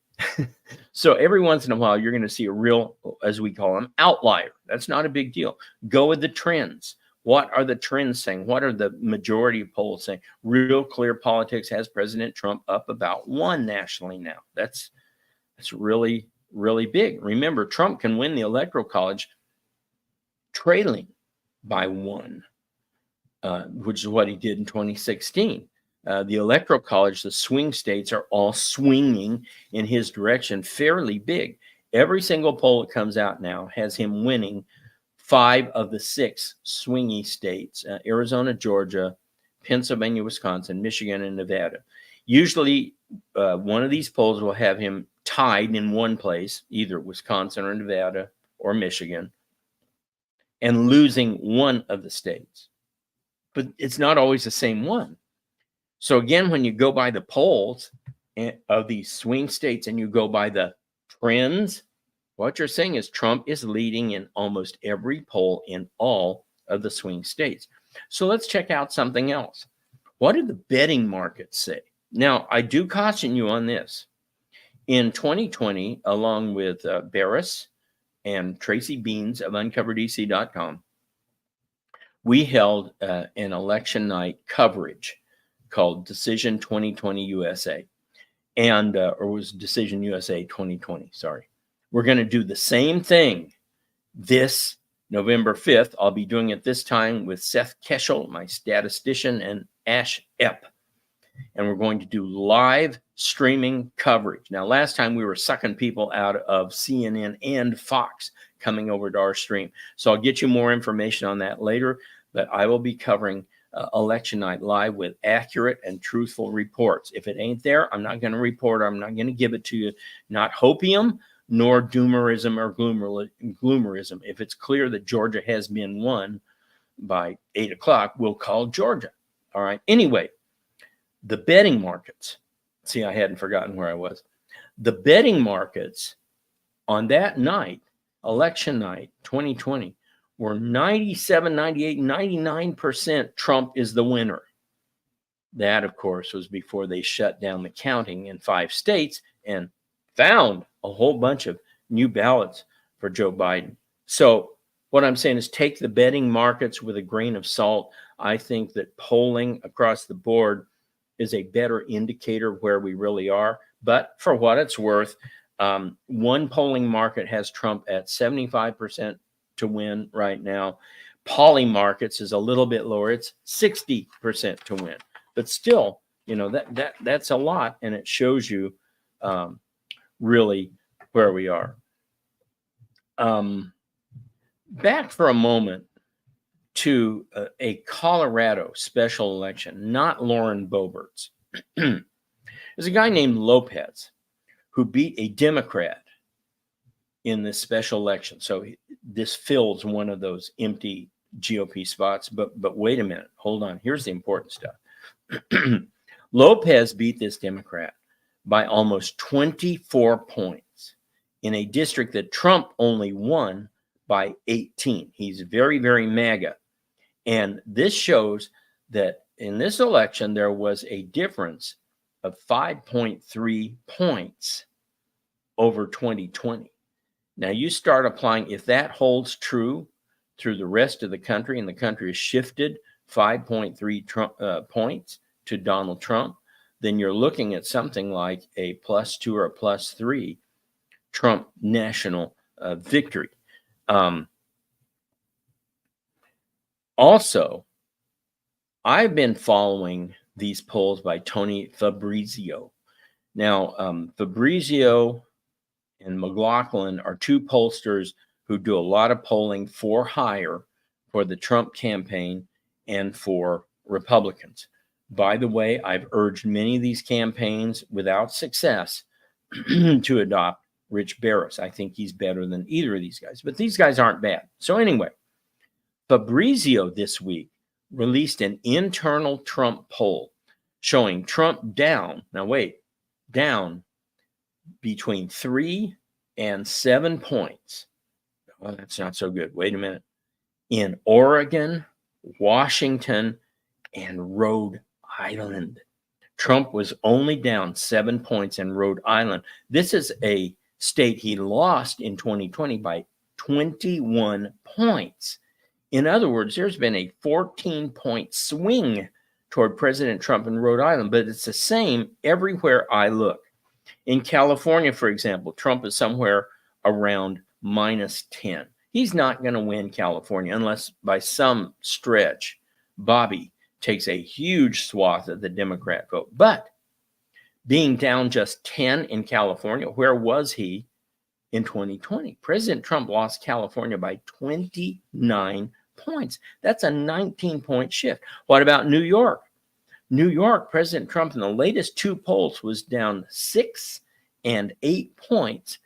So every once in a while, you're going to see a real, as we call them, outlier. That's not a big deal. Go with the trends. What are the trends saying? What are the majority of polls saying? Real Clear Politics has President Trump up about 1 nationally now. That's really, really big. Remember, Trump can win the Electoral College trailing by 1, which is what he did in 2016. The Electoral College, the swing states are all swinging in his direction fairly big. Every single poll that comes out now has him winning 5 of the 6 swingy states, Arizona, Georgia, Pennsylvania, Wisconsin, Michigan, and Nevada. Usually one of these polls will have him tied in one place, either Wisconsin or Nevada or Michigan, and losing one of the states. But it's not always the same one. So again, when you go by the polls of these swing states and you go by the trends, what you're saying is Trump is leading in almost every poll in all of the swing states. So let's check out something else. What do the betting markets say? Now, I do caution you on this. In 2020, along with Barris and Tracy Beans of UncoverDC.com, we held an election night coverage called Decision 2020 USA, and or was Decision USA 2020. Sorry, we're going to do the same thing this November 5th. I'll be doing it this time with Seth Keshel, my statistician, and Ash Epp, and we're going to do live streaming coverage. Now, last time we were sucking people out of CNN and Fox coming over to our stream, so I'll get you more information on that later. But I will be covering election night live with accurate and truthful reports. If it ain't there, I'm not going to report. I'm not going to give it to you. Not hopium, nor doomerism or gloomerism. If it's clear that Georgia has been won by 8 o'clock, we'll call Georgia. All right. Anyway, the betting markets. See, I hadn't forgotten where I was. The betting markets on that night, election night 2020, were 97, 98, 99% Trump is the winner. That, of course, was before they shut down the counting in 5 states and found a whole bunch of new ballots for Joe Biden. So what I'm saying is take the betting markets with a grain of salt. I think that polling across the board is a better indicator of where we really are. But for what it's worth, one polling market has Trump at 75% to win right now. Poly markets is a little bit lower. It's 60% to win. But still, you know, that's a lot, and it shows you really where we are. Back for a moment to a Colorado special election, not Lauren Boebert's. There's a guy named Lopez who beat a Democrat in this special election. So this fills one of those empty GOP spots. But wait a minute. Hold on. Here's the important stuff. Lopez beat this Democrat by almost 24 points in a district that Trump only won by 18. He's very, very MAGA. And this shows that in this election, there was a difference of 5.3 points over 2020. Now you start applying, if that holds true through the rest of the country, and the country has shifted 5.3 points to Donald Trump, then you're looking at something like a +2 or a +3 Trump national victory. Also, I've been following these polls by Tony Fabrizio. Now, Fabrizio and McLaughlin are two pollsters who do a lot of polling for hire for the Trump campaign and for Republicans. By the way, I've urged many of these campaigns without success to adopt Rich Barris. I think he's better than either of these guys, but these guys aren't bad. So anyway, Fabrizio this week released an internal Trump poll showing Trump down. Now wait, down between 3 and 7 points. Well, that's not so good. Wait a minute. In Oregon, Washington, and Rhode Island. Trump was only down 7 points in Rhode Island. This is a state he lost in 2020 by 21 points. In other words, there's been a 14-point swing toward President Trump in Rhode Island, but it's the same everywhere I look. In California, for example, Trump is somewhere around minus 10. He's not going to win California unless by some stretch Bobby takes a huge swath of the Democrat vote. But being down just 10 in California, where was he in 2020? President Trump lost California by 29 points. That's a 19-point shift. What about New York? New York, President Trump in the latest two polls was down 6 and 8 points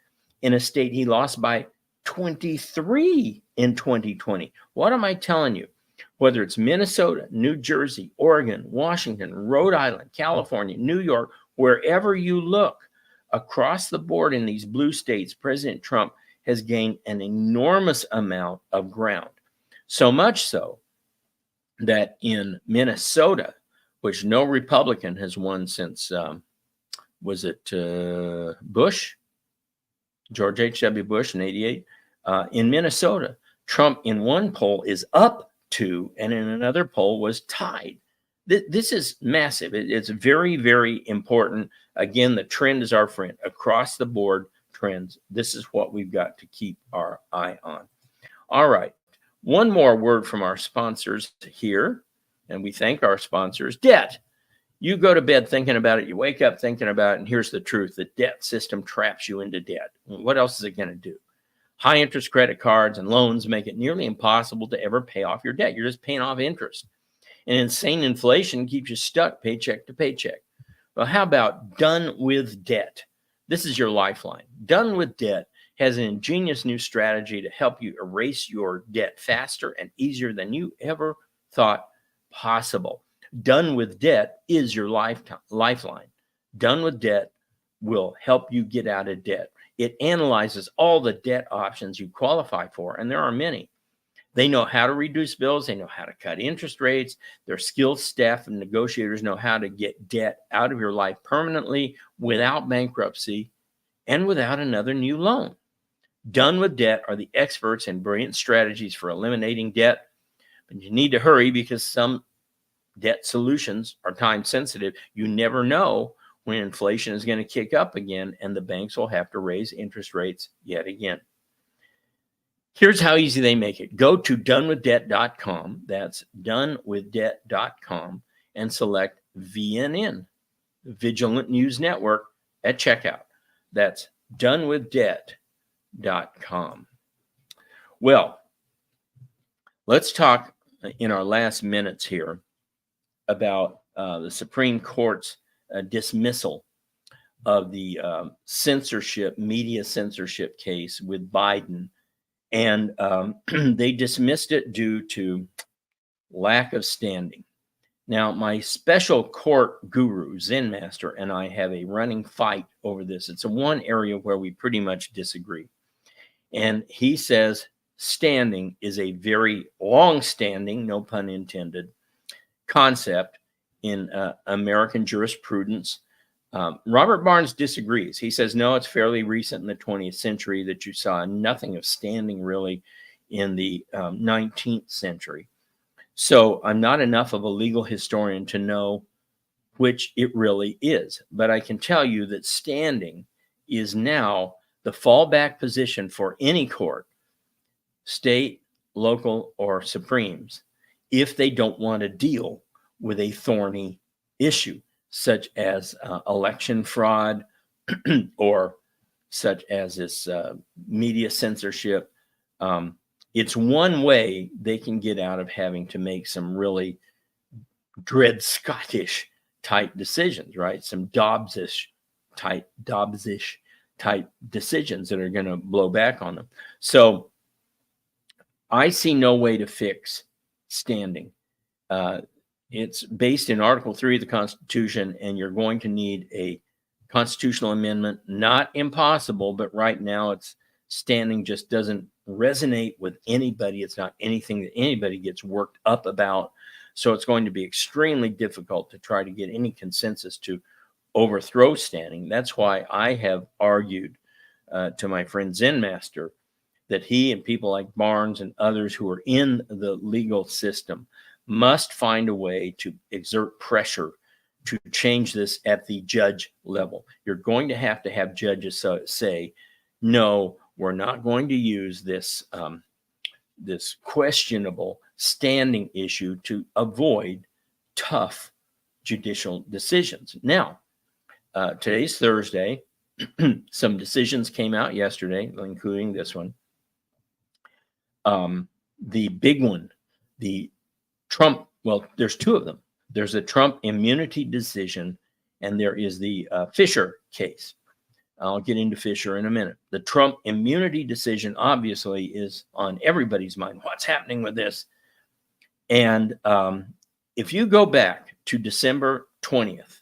in a state he lost by 23 in 2020. What am I telling you? Whether it's Minnesota, New Jersey, Oregon, Washington, Rhode Island, California, New York, wherever you look, across the board in these blue states, President Trump has gained an enormous amount of ground. So much so that in Minnesota, which no Republican has won since, was it Bush? George H.W. Bush in 88. In Minnesota, Trump in one poll is up 2, and in another poll was tied. This is massive. It's very, very important. Again, the trend is our friend. Across the board trends. This is what we've got to keep our eye on. All right. One more word from our sponsors here, and we thank our sponsors. Debt. You go to bed thinking about it. You wake up thinking about it, and here's the truth. The debt system traps you into debt. What else is it going to do? High interest credit cards and loans make it nearly impossible to ever pay off your debt. You're just paying off interest. And insane inflation keeps you stuck paycheck to paycheck. Well, how about Done With Debt? This is your lifeline. Done With Debt has an ingenious new strategy to help you erase your debt faster and easier than you ever thought possible. Done With Debt is your lifeline. Done With Debt will help you get out of debt. It analyzes all the debt options you qualify for, and there are many. They know how to reduce bills. They know how to cut interest rates. Their skilled staff and negotiators know how to get debt out of your life permanently without bankruptcy and without another new loan. Done With Debt are the experts in brilliant strategies for eliminating debt. But you need to hurry because some debt solutions are time sensitive. You never know when inflation is going to kick up again and the banks will have to raise interest rates yet again. Here's how easy they make it. Go to donewithdebt.com. That's donewithdebt.com and select VNN, Vigilant News Network, at checkout. That's donewithdebt.com. Well, let's talk in our last minutes here about the Supreme Court's dismissal of the media censorship case with Biden. And they dismissed it due to lack of standing. Now, my special court guru, Zen Master, and I have a running fight over this. It's one area where we pretty much disagree. And he says standing is a very long-standing, no pun intended, concept in American jurisprudence. Robert Barnes disagrees. He says, no, it's fairly recent in the 20th century that you saw nothing of standing really in the 19th century. So I'm not enough of a legal historian to know which it really is. But I can tell you that standing is now the fallback position for any court, state, local, or Supremes, if they don't want to deal with a thorny issue, such as election fraud or such as this media censorship. It's one way they can get out of having to make some really Dred Scottish type decisions, right? Some Dobbsish type decisions that are going to blow back on them. So I see no way to fix standing. It's based in Article 3 of the Constitution, and you're going to need a constitutional amendment. Not impossible, but right now it's standing just doesn't resonate with anybody. It's not anything that anybody gets worked up about. So it's going to be extremely difficult to try to get any consensus to overthrow standing. That's why I have argued to my friend Zen Master that he and people like Barnes and others who are in the legal system must find a way to exert pressure to change this at the judge level. You're going to have judges say, no, we're not going to use this this questionable standing issue to avoid tough judicial decisions. Now, today's Thursday. Some decisions came out yesterday, including this one. The big one, the Trump, well, there's two of them. There's a Trump immunity decision, and there is the Fisher case. I'll get into Fisher in a minute. The Trump immunity decision obviously is on everybody's mind. What's happening with this? And if you go back to December 20th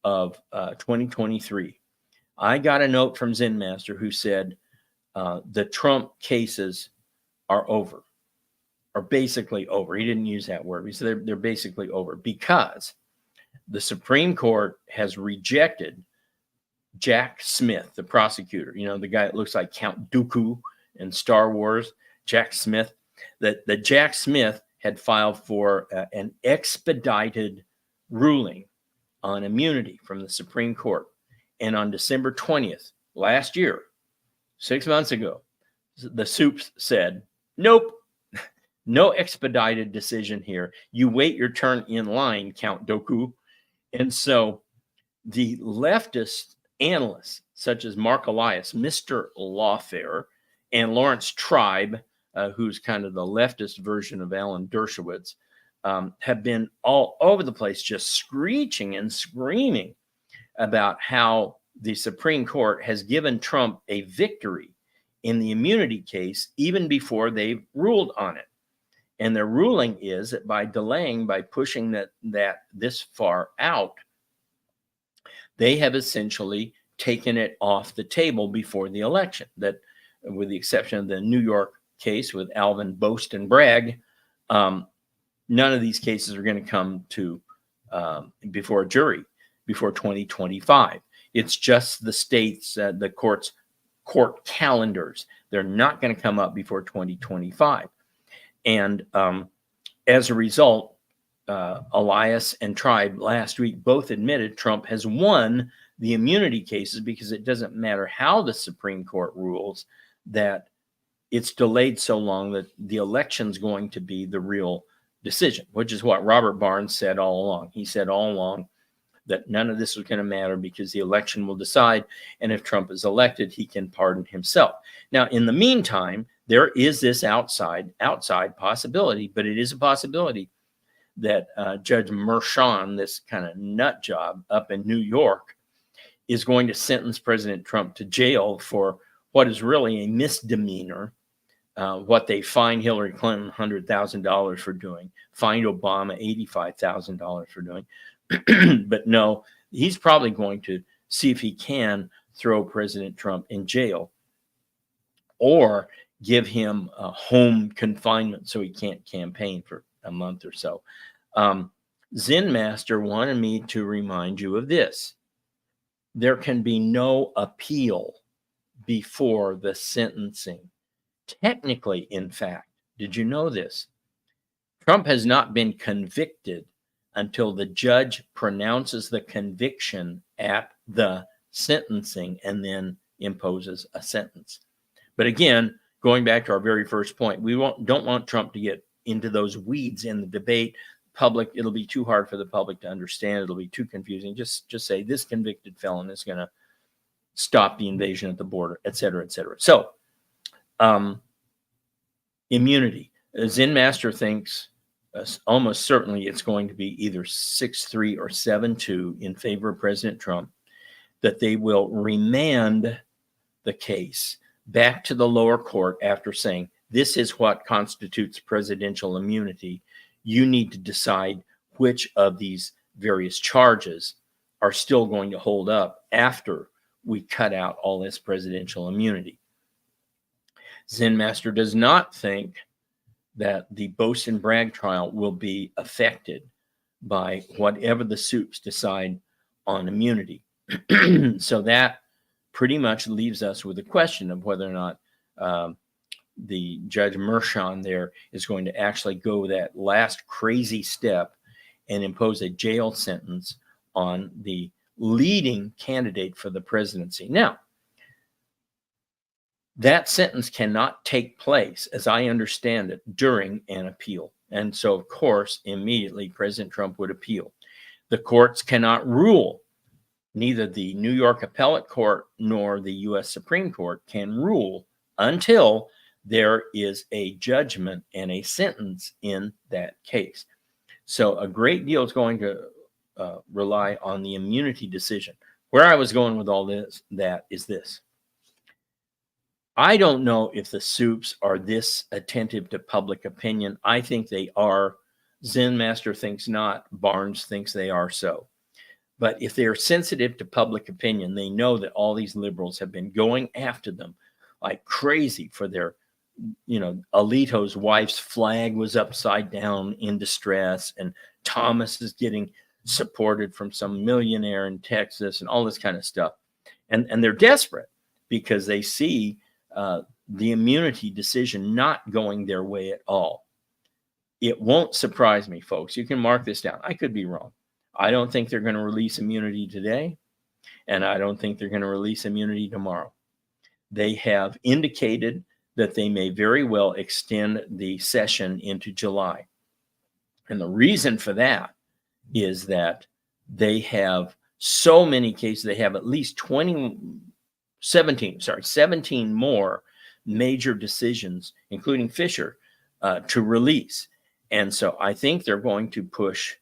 of 2023, I got a note from Zen Master who said the Trump cases are over, are basically over. He didn't use that word. He said they're basically over because the Supreme Court has rejected Jack Smith, the prosecutor, you know, the guy that looks like Count Dooku in Star Wars, Jack Smith, that Jack Smith had filed for an expedited ruling on immunity from the Supreme Court. And on December 20th, last year, 6 months ago, the Supes said, nope, no expedited decision here. You wait your turn in line, Count Dooku. And so the leftist analysts, such as Mark Elias, Mr. Lawfare, and Lawrence Tribe, who's kind of the leftist version of Alan Dershowitz, have been all over the place just screeching and screaming about how the Supreme Court has given Trump a victory in the immunity case even before they've ruled on it. And their ruling is that by delaying, by pushing that this far out, they have essentially taken it off the table before the election. That, with the exception of the New York case with Alvin Boast and Bragg, none of these cases are going to come to before a jury before 2025. It's just the states, the court calendars. They're not going to come up before 2025. And as a result, Elias and Tribe last week both admitted Trump has won the immunity cases because it doesn't matter how the Supreme Court rules, that it's delayed so long that the election's going to be the real decision, which is what Robert Barnes said all along. He said all along that none of this was going to matter because the election will decide, and if Trump is elected, he can pardon himself. Now, in the meantime, there is this outside possibility, but it is a possibility that Judge Merchan, this kind of nut job up in New York, is going to sentence President Trump to jail for what is really a misdemeanor, what they fined Hillary Clinton $100,000 for doing, fined Obama $85,000 for doing. But no, he's probably going to see if he can throw President Trump in jail or give him a home confinement so he can't campaign for a month or so. Zen Master wanted me to remind you of this. There can be no appeal before the sentencing. Technically, in fact, did you know this? Trump has not been convicted until the judge pronounces the conviction at the sentencing and then imposes a sentence. But again, going back to our very first point, we don't want Trump to get into those weeds in the debate. Public, it'll be too hard for the public to understand. It'll be too confusing. Just say this convicted felon is going to stop the invasion at the border, et cetera, et cetera. So, immunity. Zen Master thinks almost certainly it's going to be either 6-3 or 7-2 in favor of President Trump, that they will remand the case back to the lower court after saying, this is what constitutes presidential immunity. You need to decide which of these various charges are still going to hold up after we cut out all this presidential immunity. Zen Master does not think that the boast and brag trial will be affected by whatever the supes decide on immunity. So that pretty much leaves us with the question of whether or not the Judge Mershon there is going to actually go that last crazy step and impose a jail sentence on the leading candidate for the presidency. Now, that sentence cannot take place, as I understand it, during an appeal. And so, of course, immediately President Trump would appeal. The courts cannot rule. Neither the New York Appellate Court nor the U.S. Supreme Court can rule until there is a judgment and a sentence in that case. So a great deal is going to rely on the immunity decision. Where I was going with all this, that is this. I don't know if the supes are this attentive to public opinion. I think they are. Zen Master thinks not. Barnes thinks they are so. But if they're sensitive to public opinion, they know that all these liberals have been going after them like crazy for their, Alito's wife's flag was upside down in distress, and Thomas is getting supported from some millionaire in Texas and all this kind of stuff. And they're desperate because they see the immunity decision not going their way at all. It won't surprise me, folks. You can mark this down. I could be wrong. I don't think they're going to release immunity today, and I don't think they're going to release immunity tomorrow. They have indicated that they may very well extend the session into July. And the reason for that is that they have so many cases. They have at least 17 more major decisions, including Fisher, to release. And so I think they're going to push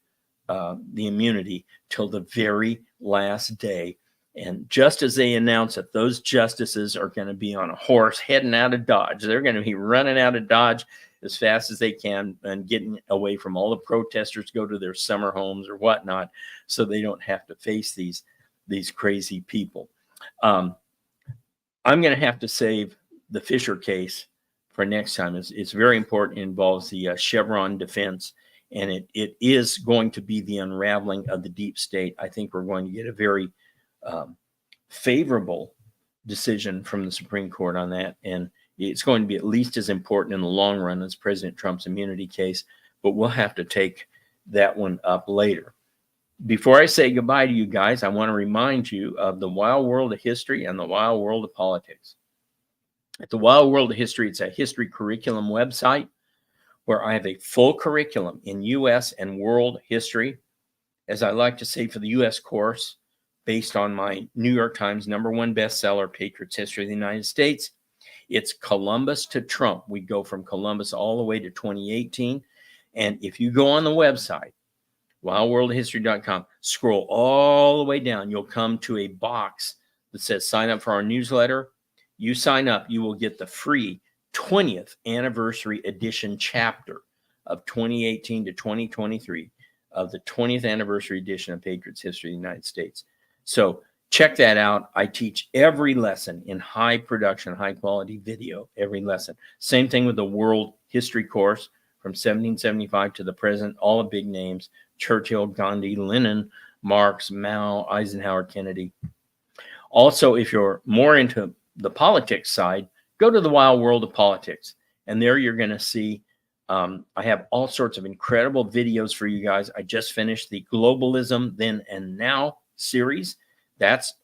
the immunity till the very last day. And just as they announce that those justices are going to be on a horse heading out of Dodge, they're going to be running out of Dodge as fast as they can and getting away from all the protesters, go to their summer homes or whatnot, so they don't have to face these crazy people. I'm going to have to save the Fisher case for next time. It's very important. It involves the Chevron defense, and it is going to be the unraveling of the deep state. I think we're going to get a very favorable decision from the Supreme Court on that, and it's going to be at least as important in the long run as President Trump's immunity case, but we'll have to take that one up later. Before I say goodbye to you guys, I want to remind you of the Wild World of History and the Wild World of Politics. At the Wild World of History, it's a history curriculum website where I have a full curriculum in U.S. and world history, as I like to say, for the U.S. course, based on my New York Times #1 bestseller, Patriots History of the United States. It's Columbus to Trump. We go from Columbus all the way to 2018. And if you go on the website, wildworldhistory.com, scroll all the way down, you'll come to a box that says sign up for our newsletter. You sign up, you will get the free 20th anniversary edition chapter of 2018 to 2023 of the 20th anniversary edition of Patriots History of the United States. So check that out. I teach every lesson in high production, high quality video, every lesson. Same thing with the world history course from 1775 to the present, all the big names: Churchill, Gandhi, Lenin, Marx, Mao, Eisenhower, Kennedy. Also, if you're more into the politics side, go to the Wild World of Politics. And there you're going to see, I have all sorts of incredible videos for you guys. I just finished the Globalism Then and Now series. That's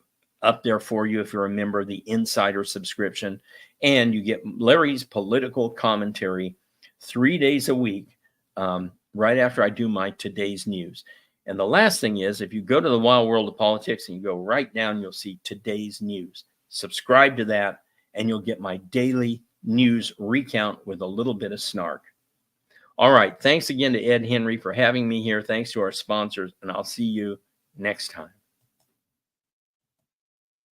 up there for you if you're a member of the Insider subscription. And you get Larry's political commentary 3 days a week, right after I do my today's news. And the last thing is, if you go to the Wild World of Politics and you go right down, you'll see today's news. Subscribe to that, and you'll get my daily news recount with a little bit of snark. All right. Thanks again to Ed Henry for having me here. Thanks to our sponsors, and I'll see you next time.